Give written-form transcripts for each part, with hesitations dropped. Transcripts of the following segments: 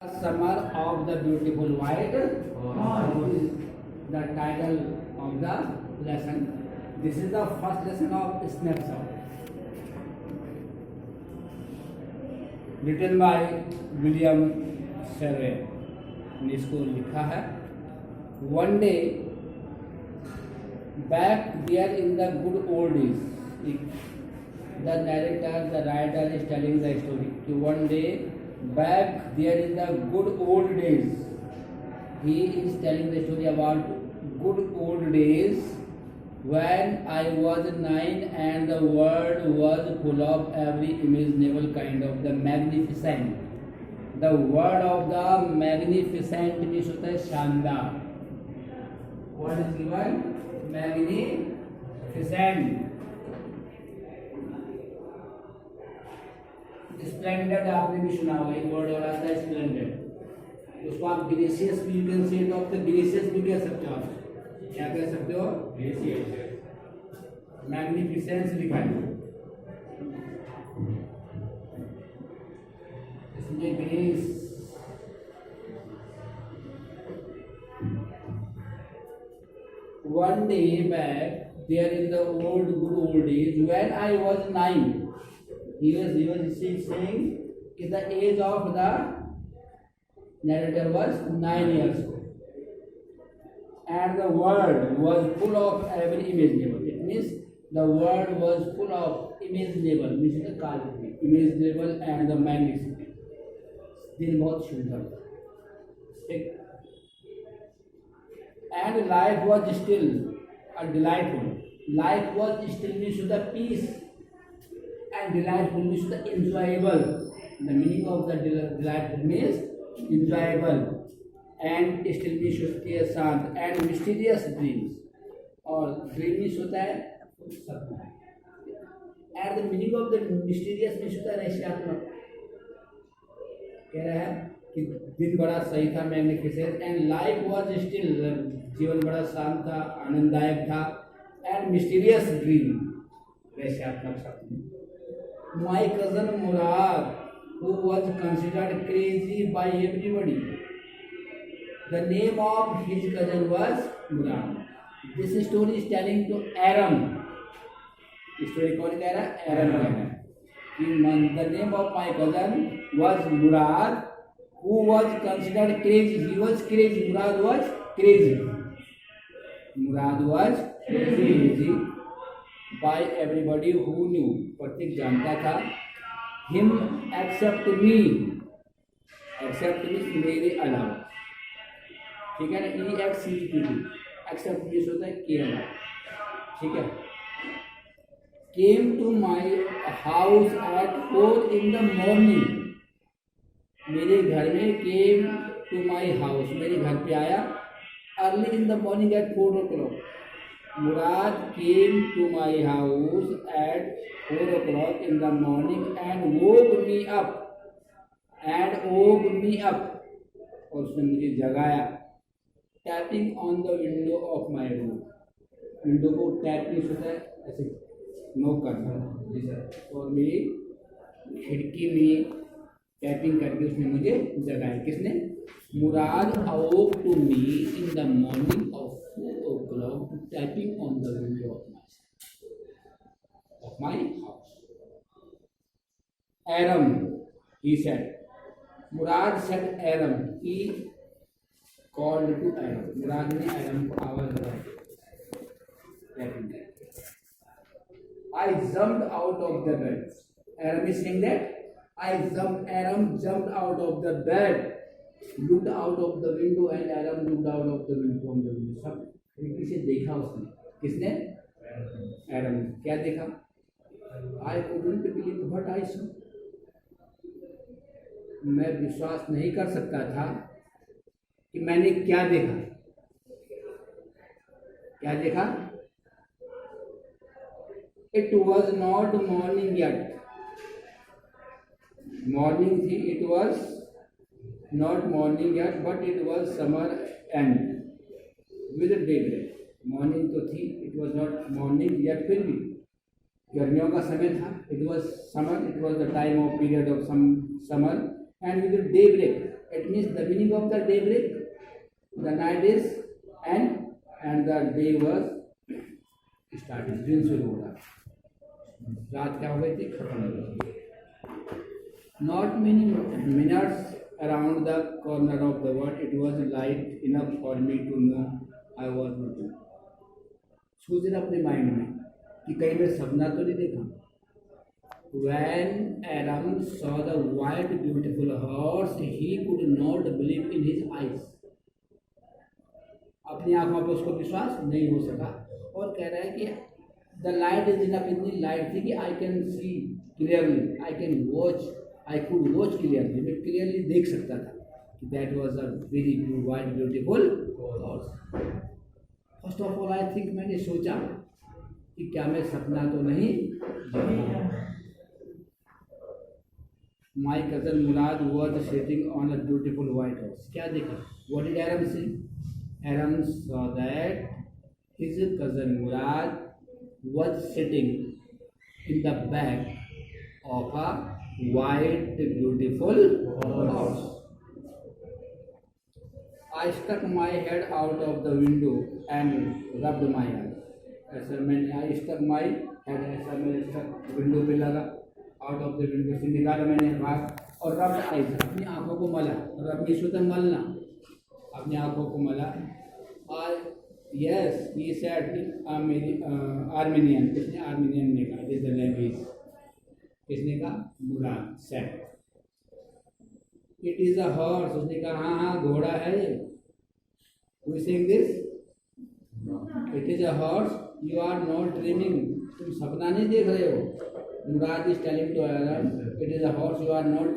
Summer of the Beautiful White is the title of the lesson. This is the first lesson of snapshot, written by William Shakespeare ने इसको लिखा है. One day back there in the good old days, the narrator, the writer is telling the story कि one day back there in the good old days, he is telling the story about good old days when I was 9 and the world was full of every imaginable kind of the magnificent. The word of the magnificent means होता है शानदार. What is given? Magnificent. Splendid आपने भी सुना होगा, एक word और आता है स्प्लेंडेड. उसको आप ग्रेसियस भी, you can say it of the gracious भी कह सकते हो. आप क्या कह सकते हो? ग्रेसियस. मैग्निफिसेंस लिखा है इसमें grace. One day back there in the good old days when I was 9. He was saying that the age of the narrator was 9 years old, and the world was full of every imaginable. It means the world was full of imaginable, means the काल्पनिक, imaginable and the magnificent. दिन बहुत सुंदर था, ठीक. And life was still and delightful. Life was still means the peace. And delightful means the enjoyable. The meaning of the delightful means enjoyable, and still means होती है शांत. And mysterious dreams, और dream means होता है सपना. And the meaning of the mysterious means होता है रहस्यात्मक. कह रहा है कि दिन बड़ा सही था, magnificent. And life was still, जीवन बड़ा शांत था, आनंददायक था. एंड मिस्टीरियस ड्रीम, रहस्यात्मक सपने. My cousin Murad, who was considered crazy by everybody. The name of his cousin was Murad. This story is telling to Aram. Story कौन कह रहा है? Aram कह रहा है. The name of my cousin was Murad, who was considered crazy. He was crazy. Murad was crazy. Murad was crazy by everybody who knew. प्रत्येक जानता था. Him except me. Except means मेरे अलावा, ठीक है ना. EXCEPT. Except means होता है के अलावा, ठीक है. Came to my house at 4 in the morning. मेरे घर में came to my house, मेरे घर पे आया. Early in the morning at 4 o'clock. Murad came to my house at 4 o'clock in the morning and woke me up. और उसने मुझे जगाया. Tapping on the window of my room. Window को tapping होता है ऐसे नॉक करना, और मेरी खिड़की में टैपिंग करके उसने मुझे जगाया. किसने? मुराद awoke to me in the morning of 4 o'clock, tapping on the window of my house. Aram, he said. Murad said Aram. He called to Aram. Murad ने Aram को आवाज लगाई. I jumped out of the bed. Aram is saying that Aram jumped out of the bed, looked out of the window, and Aram looked out of the window from the window. सब खिड़की से देखा उसने. किसने? एरम. क्या देखा? I couldn't believe what I saw. मैं विश्वास नहीं कर सकता था कि मैंने क्या देखा. क्या देखा? It was not morning yet. Morning थी. It was not morning yet, but it was summer end with daybreak. Morning तो थी, it was not morning yet, फिर भी गर्मियों का समय था. It was summer. It was the time of period of some summer, and with daybreak It means the meaning of the daybreak, the night is and the day was starting. दिन शुरू हो रहा, रात क्या हो गई थी, खत्म हो गई. Not many minutes around the corner of the world, it was light enough for me to know I was not alone. सोच रहा अपने माइंड में कि कहीं मैं सपना तो नहीं देखा. When Aram saw the white beautiful horse, he could not believe in his eyes. अपनी आंखों पर उसको विश्वास नहीं हो सका और कह रहा है कि द लाइट इज इनफ, इतनी लाइट थी कि I can see clearly, I can watch, I could watch clearly, मैं क्लियरली देख सकता था कि that was a very white beautiful horse. First of all I think मैंने सोचा कि क्या मैं सपना तो नहीं देख रहा. My cousin Murad was sitting on a beautiful white horse. क्या देखा? What did Eram see? Eram saw that his cousin Murad was sitting in the back of a white beautiful horse. I stuck my head out of the window and rubbed my eyes. ऐसा मैंने I stuck my head, ऐसा मैंने stuck window पे लगा, out of the window से निकाला मैंने बाहर और rubbed eyes, अपनी आंखों को मला. रब में शुद्ध मलना, अपनी आंखों को मला. और yes, he said Armenian. किसने? आर्मेनियन ने कहा. This is the language. किसने कहा? मुराद said. It is a horse. उसने कहा हाँ हाँ घोड़ा है ये. Who is saying this? It is a horse. You are not dreaming. तुम सपना नहीं देख रहे हो. मुराद is telling to Aram, it is a horse. You are not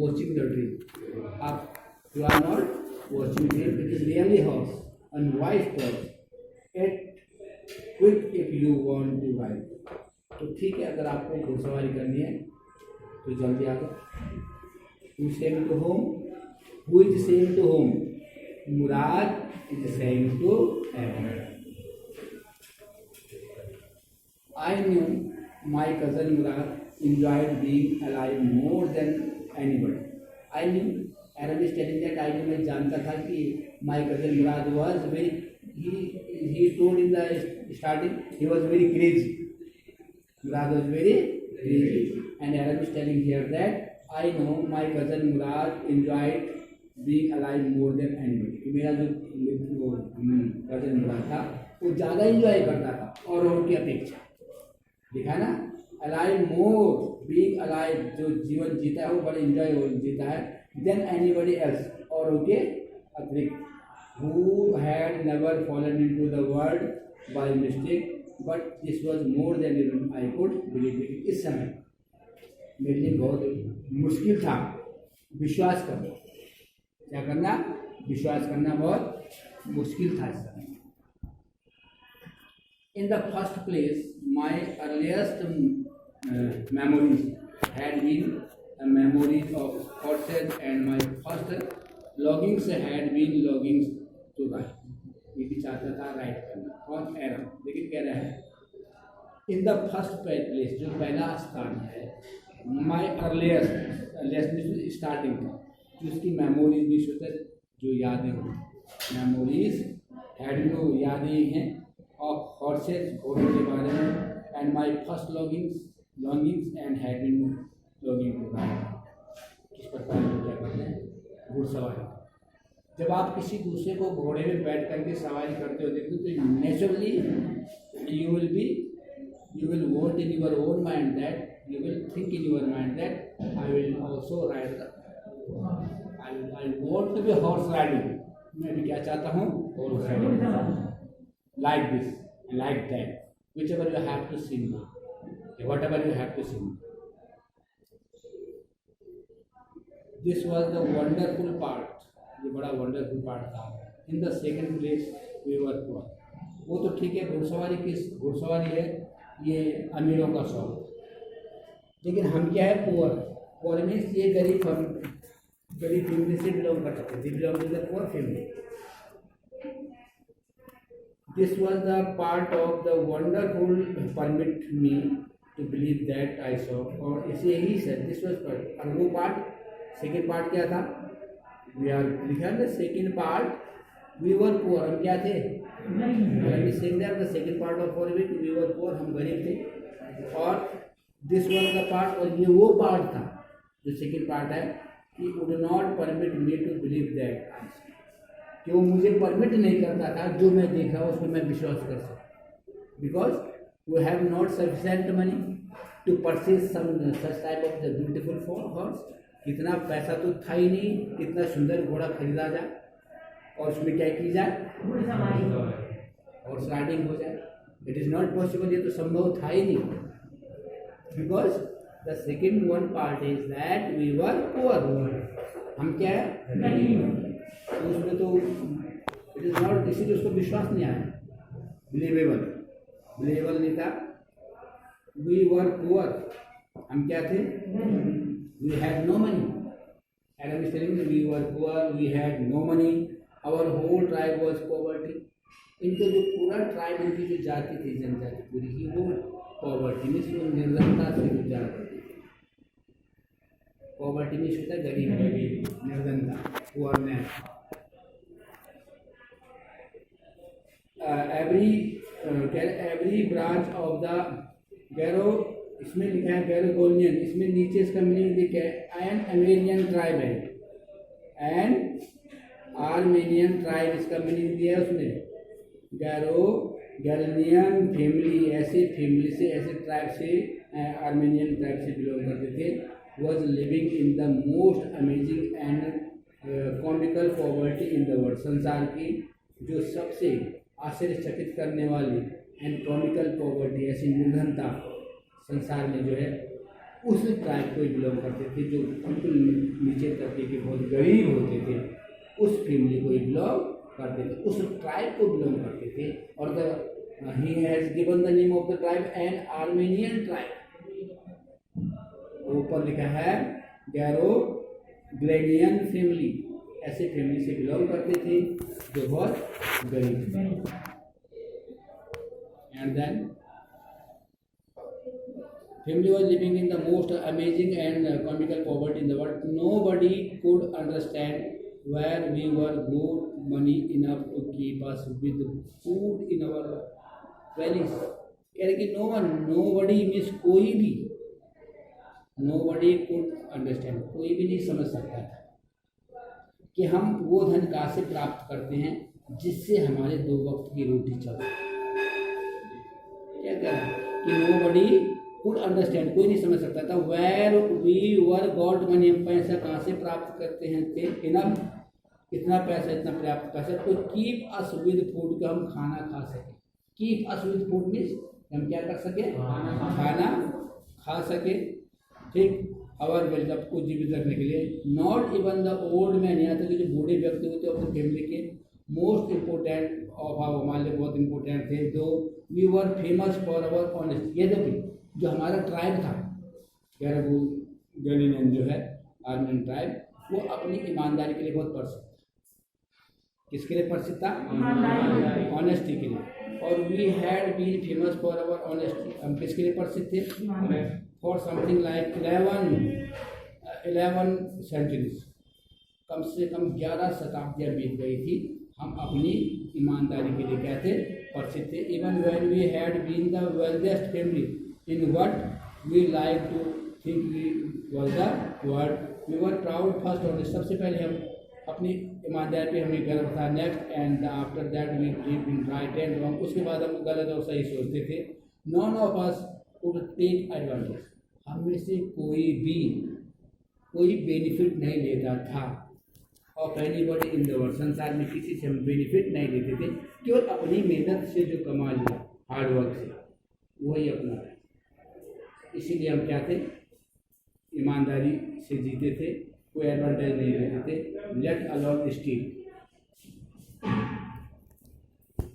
watching the dream. आप you are not watching dream. It is really horse. And white horse. It quick if you want to ride. तो ठीक है, अगर आपको घुड़सवारी करनी है तो जल्दी आ जाओ. Who is saying to whom? Who is saying to whom? Murad is saying to Aram. I knew my cousin Murad enjoyed being alive more than anybody. I knew. Aram is telling that I knew. मैं जानता था कि my cousin Murad was very. He told in the starting he was very crazy. Murad was very crazy, and Aram is telling here that I know my cousin Murad enjoyed being alive more than anybody. कि मेरा जो cousin Murad था वो ज़्यादा enjoy करता था और की अपेक्षा. देखा ना? Alive more, being alive, जो जीवन जीता है वो बड़े enjoy जीता है than anybody else, और के अतिरिक्त. Who had never fallen into the world by mistake, but this was more than even I could believe it. इस समय मेरे लिए बहुत मुश्किल था विश्वास करना. क्या करना? विश्वास करना बहुत मुश्किल था इस समय. In the first place, my earliest memories had been memories of horses, and my first longings had been longings to write. ये भी चाहता था राइट करना. और एरम लेकिन कह रहा है इन द फर्स्ट प्लेस, जो पहला स्थान है, माई अर्लियस्ट स्टार्टिंग का, जो उसकी मेमोरीज भी शुद्ध, जो यादें हुई, मेमोरीज हैड जो यादें हैं ऑफ हॉर्सेस, घोड़ों के बारे में, and my first longings and had been longing to write. किस प्रकार क्या करते हैं? घुड़सवारी. जब आप किसी दूसरे को घोड़े में बैठ करके सवारी करते हो देखते तो naturally you will want in your own mind that you will think in your mind that I will also ride I want to be horse riding. मैं भी क्या चाहता हूँ? horse riding. Like this, like that, whichever you have to sing, whatever you have to sing. This was the wonderful part. ये बड़ा wonderful part था. In the second place we were poor. वो तो ठीक है, घुड़सवारी है, ये अमीरों का शौक. लेकिन हम क्या है? पुअर मीन्स ये गरीब फैमिली से बिलोंग कर सकते. Belong to the poor family. This was the part of the wonderful permit me to believe that I saw. और इसे ही सर दिस वॉज पार्ट. और वो पार्ट, सेकेंड पार्ट क्या था? वी आर लिखा है second part we were poor, हम क्या थे, the second part of we were poor, हम गरीब थे। और दिस वॉज द पार्ट, और ये वो पार्ट था जो सेकेंड पार्ट है कि would not permit me to believe that, कि वो मुझे परमिट नहीं करता था जो मैं देख रहा हूँ उसमें मैं विश्वास कर सकूँ, because we have not sufficient money to purchase some such type of the beautiful horse, इतना पैसा तो था ही नहीं इतना सुंदर घोड़ा खरीदा जाए और उसमें क्या की जाए, हॉर्स राइडिंग हो जाए। इट इज़ नॉट पॉसिबल, ये तो संभव था ही नहीं, because the second one part is that we were poor, हम क्या है गरीब, तो उसमें तो इट इज़ नॉट, इसीलिए उसको विश्वास नहीं आया, बिलीवेबल नहीं था। वी वर पुअर, हम क्या थे, we had no money, Adam is telling we were poor, we had no money, our whole tribe was poverty, इनके जो पूरा ट्राइब, इनकी जो जाति थी, जनजाति पूरी की, वो पॉवर्टी में वो निर्धनता से गुजार करती थी। पॉवर्टी में होता है गरीब, निर्धनता, poorness. Every branch of the गैरो, इसमें लिखा है गैरोगोनियन, इसमें नीचे इसका मीनिंग लिखा है एन अमेरियन ट्राइब है, एंड आर्मेनियन ट्राइब, इसका मीनिंग दिया है उसमें गैरोनियन फैमिली, ऐसे फैमिली से, ऐसे ट्राइब से, आर्मेनियन ट्राइब से बिलोंग करते थे, was living in the most amazing and comical poverty in the world, संसार की जो सबसे आश्चर्यचकित करने वाली एंड कॉमिकल पॉवर्टी, ऐसी निर्धनता संसार में जो है, उस ट्राइब को बिलोंग करते थे, जो बिल्कुल नीचे तबके के बहुत गरीब होते थे, उस फैमिली को बिलोंग करते थे, उस ट्राइब को बिलोंग करते थे। और he has given the name of the tribe an Armenian tribe, ऊपर लिखा है गैरोग्लेनियन फैमिली, ऐसे फैमिली से बिलोंग करते थे जो बहुत गरीब थे। And then family was living in the most amazing and comical poverty in the world. Nobody could understand where we were good money enough to keep us with food in our valleys. कह रहे कि nobody means कोई भी, nobody could understand, कोई भी नहीं समझ सकता था कि हम वो धन कहाँ से प्राप्त करते हैं जिससे हमारे 2 वक्त की रोटी चले। क्या कह रहा है कि nobody कुड अंडरस्टैंड, कोई नहीं समझ सकता था, where we were got money, हम पैसा कहाँ से प्राप्त करते हैं थे, इनफ, इतना पैसा, इतना पर्याप्त पैसा तो कीप अस विद फूड, को हम खाना खा सके। Keep us with food means हम क्या कर सके, खाना खा सके, ठीक, और वेलकम को जीवित रखने के लिए। Not even the old man, यहाँ तक कि जो बूढ़े व्यक्ति होते हैं अपनी फैमिली के मोस्ट इम्पोर्टेंट ऑफ हमारे लिए बहुत इंपॉर्टेंट थे, though we were famous for our honest, ये देखिए जो हमारा ट्राइब था गैरोगोनियन जो है आर्मेनियन ट्राइब, वो अपनी ईमानदारी के लिए बहुत प्रसिद्ध था। किसके लिए प्रसिद्ध था, ऑनेस्टी के लिए। और we had been famous for our honesty, हम किसके लिए प्रसिद्ध थे, फॉर समथिंग लाइक 11 सेंचुरीज, कम से कम 11 शताब्दियाँ बीत गई थी, हम अपनी ईमानदारी के लिए क्या थे, प्रसिद्ध थे। Even when we had been the wealthiest family in what we like to think we was the word, we were proud first of all, सबसे पहले हम अपनी ईमानदारी पे हमें गर्व था, next and after that we believe in right and wrong, उसके बाद हम गलत और सही सोचते थे। None of us could take advantage, हम में से कोई बेनिफिट नहीं लेता था of anybody in the world, संसार में किसी से हम बेनिफिट नहीं लेते थे, केवल अपनी मेहनत से जो कमा लिया, हार्डवर्क से, वही अपना है। इसीलिए हम क्या थे, ईमानदारी से जीते थे, कोई एडवांटेज नहीं लेते थे। Let alone steel,